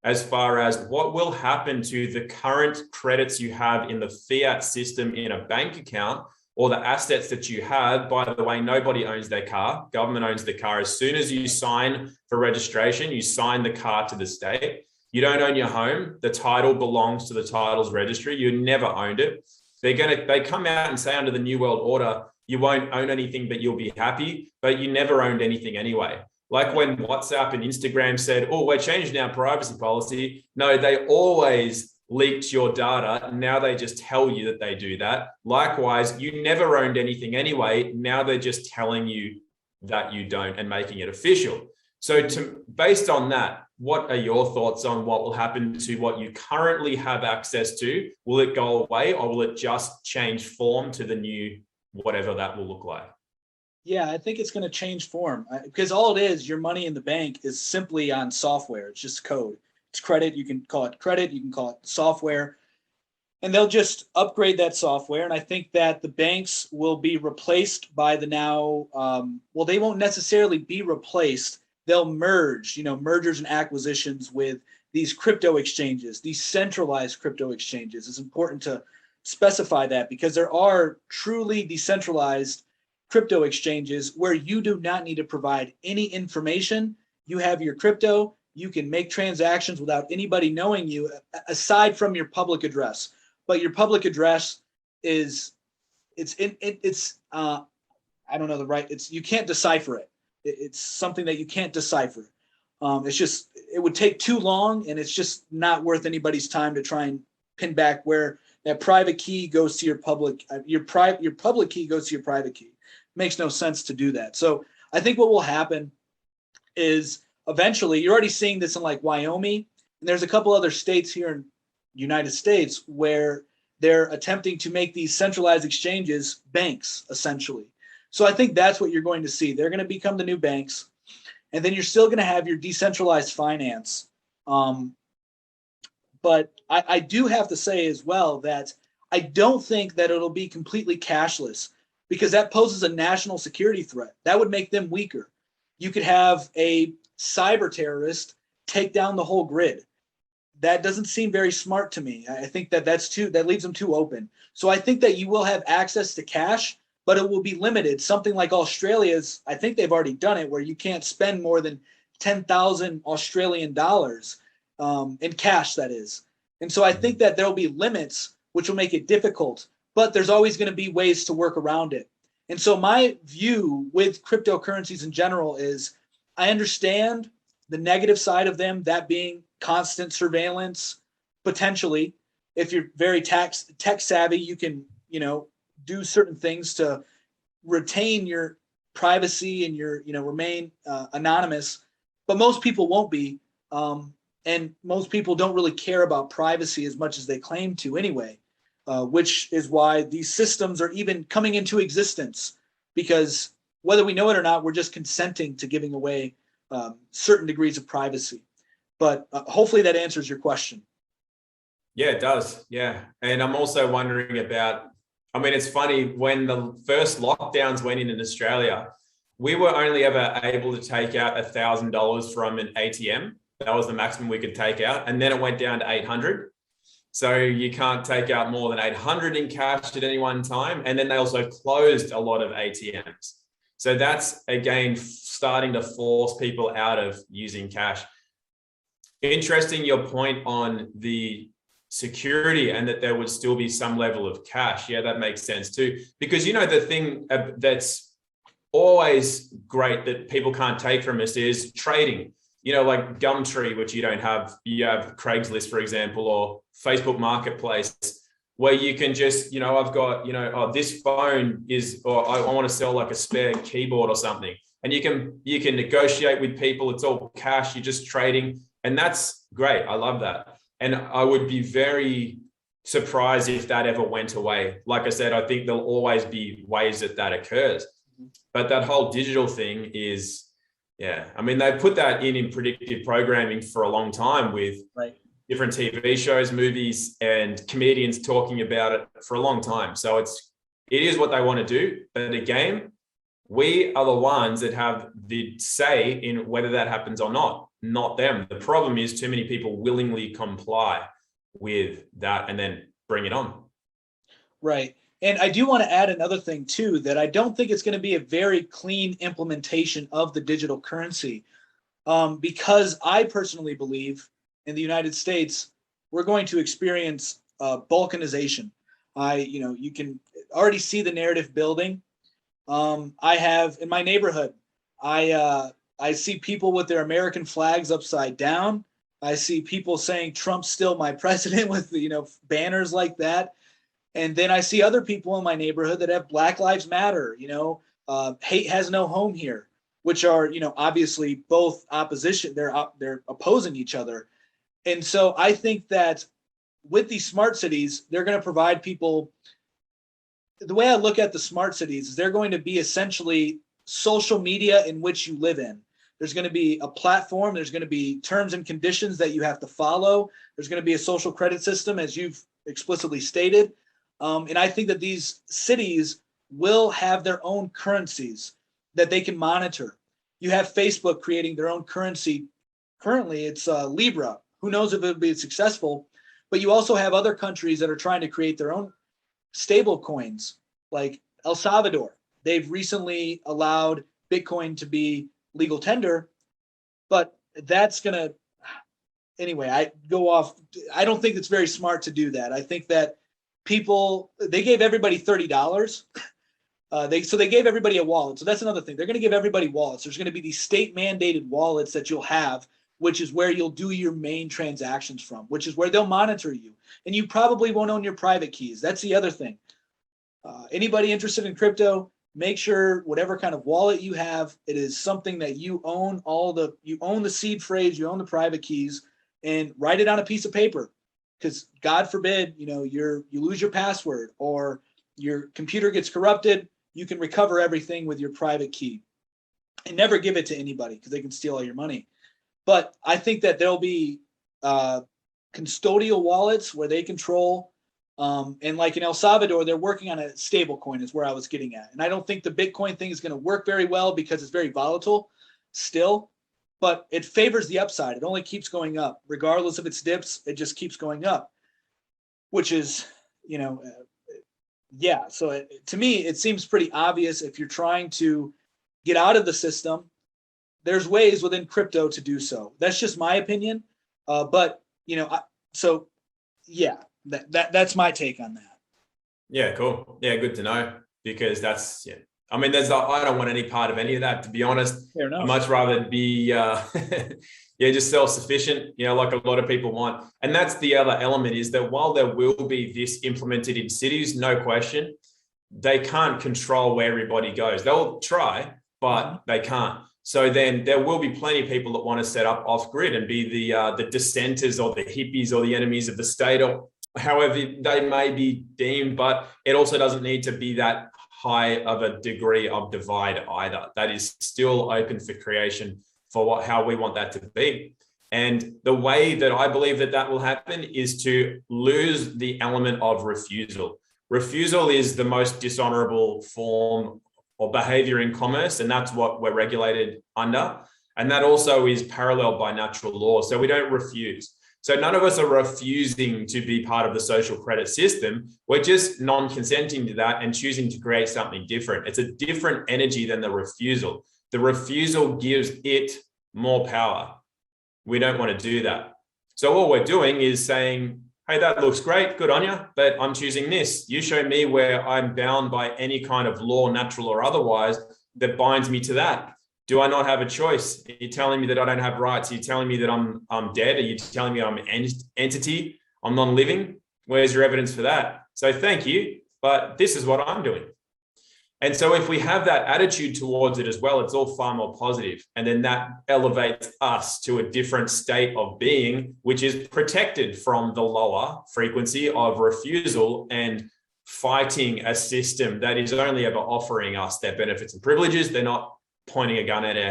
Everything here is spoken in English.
as far as what will happen to the current credits you have in the fiat system in a bank account, or the assets that you have. By the way, nobody owns their car. Government owns the car. As soon as you sign for registration, you sign the car to the state. You don't own your home. The title belongs to the titles registry. You never owned it. They come out and say under the New World Order, you won't own anything, but you'll be happy, but you never owned anything anyway. Like when WhatsApp and Instagram said, oh, we're changing our privacy policy. No, they always leaked your data. Now they just tell you that they do that. Likewise, you never owned anything anyway. Now they're just telling you that you don't and making it official. So based on that, what are your thoughts on what will happen to what you currently have access to? Will it go away, or will it just change form to the new, whatever that will look like? Yeah, I think it's going to change form, because all it is, your money in the bank is simply on software. It's just code. It's credit. You can call it credit. You can call it software. And they'll just upgrade that software. And I think that the banks will be replaced by the now, well, they won't necessarily be replaced. They'll merge, mergers and acquisitions with these crypto exchanges, these centralized crypto exchanges. It's important to specify that, because there are truly decentralized crypto exchanges where you do not need to provide any information. You have your crypto. You can make transactions without anybody knowing you, aside from your public address. But your public address is, I don't know the right, you can't decipher it. It's something that you can't decipher. It would take too long, and it's just not worth anybody's time to try and pin back where that private key goes to your public, your public key goes to your private key. Makes no sense to do that. So I think what will happen is, eventually, you're already seeing this in like Wyoming, and there's a couple other states here in the United States where they're attempting to make these centralized exchanges banks, essentially. So I think that's what you're going to see. They're going to become the new banks, and then you're still going to have your decentralized finance. But I do have to say as well that I don't think that it'll be completely cashless, because that poses a national security threat. That would make them weaker. You could have a cyber terrorist take down the whole grid. That doesn't seem very smart to me. I think that that leaves them too open. So I think that you will have access to cash, but it will be limited. Something like Australia's, I think they've already done it, where you can't spend more than 10,000 Australian dollars in cash, that is. And so I think that there'll be limits, which will make it difficult, but there's always going to be ways to work around it. And so my view with cryptocurrencies in general is, I understand the negative side of them, that being constant surveillance. Potentially, if you're very tech savvy, you can, do certain things to retain your privacy and your, remain anonymous. But most people won't be. And most people don't really care about privacy as much as they claim to anyway, which is why these systems are even coming into existence, because whether we know it or not, we're just consenting to giving away certain degrees of privacy. But hopefully that answers your question. Yeah, it does. Yeah. And I'm also wondering about, it's funny, when the first lockdowns went in Australia, we were only ever able to take out $1,000 from an ATM. That was the maximum we could take out. And then it went down to 800. So you can't take out more than 800 in cash at any one time. And then they also closed a lot of ATMs. So that's, again, starting to force people out of using cash. Interesting, your point on the security and that there would still be some level of cash. Yeah, that makes sense too. Because, the thing that's always great that people can't take from us is trading. Like Gumtree, which you don't have. You have Craigslist, for example, or Facebook Marketplace, where you can just, I've got, this phone is, or I want to sell like a spare keyboard or something. And you can negotiate with people. It's all cash. You're just trading. And that's great. I love that. And I would be very surprised if that ever went away. Like I said, I think there'll always be ways that occurs. But that whole digital thing is, yeah. They put that in predictive programming for a long time with different TV shows, movies, and comedians talking about it for a long time. So it is what they want to do. But again, we are the ones that have the say in whether that happens or not. not them. The problem is too many people willingly comply with that and then bring it on. Right. And I do want to add another thing too, that I don't think it's going to be a very clean implementation of the digital currency, because I personally believe in the United States, we're going to experience balkanization. You can already see the narrative building. I have in my neighborhood, I see people with their American flags upside down. I see people saying Trump's still my president with banners like that. And then I see other people in my neighborhood that have Black Lives Matter, hate has no home here, which are, obviously both opposition. They're opposing each other. And so I think that with these smart cities, they're going to provide people. The way I look at the smart cities is they're going to be essentially social media in which you live in. There's going to be a platform. There's going to be terms and conditions that you have to follow. There's going to be a social credit system, as you've explicitly stated. And I think that these cities will have their own currencies that they can monitor. You have Facebook creating their own currency. Currently, it's Libra. Who knows if it'll be successful? But you also have other countries that are trying to create their own stable coins, like El Salvador. They've recently allowed Bitcoin to be legal tender, but that's going to, anyway, I don't think it's very smart to do that. I think that they gave everybody $30. So they gave everybody a wallet. So that's another thing. They're going to give everybody wallets. There's going to be these state mandated wallets that you'll have, which is where you'll do your main transactions from, which is where they'll monitor you. And you probably won't own your private keys. That's the other thing. Anybody interested in crypto, make sure whatever kind of wallet you have, it is something that you own you own the seed phrase, you own the private keys, and write it on a piece of paper. Because God forbid, you lose your password or your computer gets corrupted, you can recover everything with your private key. And never give it to anybody because they can steal all your money. But I think that there'll be custodial wallets where they control. And like in El Salvador, they're working on a stable coin is where I was getting at. And I don't think the Bitcoin thing is going to work very well because it's very volatile still, but it favors the upside. It only keeps going up. Regardless of its dips, it just keeps going up, which is, yeah. So to me, it seems pretty obvious if you're trying to get out of the system, there's ways within crypto to do so. That's just my opinion. But, so yeah. That's my take on that. Yeah, cool. Yeah, good to know, because that's, yeah. I mean, I don't want any part of any of that, to be honest. Fair enough. I'd much rather be, just self-sufficient, like a lot of people want. And that's the other element, is that while there will be this implemented in cities, no question, they can't control where everybody goes. They'll try, but they can't. So then there will be plenty of people that want to set up off grid and be the dissenters or the hippies or the enemies of the state, or however they may be deemed, but it also doesn't need to be that high of a degree of divide either. That is still open for creation for how we want that to be. And the way that I believe that will happen is to lose the element of refusal. Refusal is the most dishonorable form or behavior in commerce, and that's what we're regulated under. And that also is paralleled by natural law. So we don't refuse. So none of us are refusing to be part of the social credit system. We're just non-consenting to that and choosing to create something different. It's a different energy than the refusal. The refusal gives it more power. We don't want to do that. So all we're doing is saying, hey, that looks great, good on you, but I'm choosing this. You show me where I'm bound by any kind of law, natural or otherwise, that binds me to that. Do I not have a choice? Are you telling me that I don't have rights? Are you telling me that I'm dead? Are you telling me I'm an entity? I'm non-living? Where's your evidence for that? So thank you, but this is what I'm doing. And so if we have that attitude towards it as well, it's all far more positive. And then that elevates us to a different state of being, which is protected from the lower frequency of refusal and fighting a system that is only ever offering us their benefits and privileges. They're not pointing a gun at our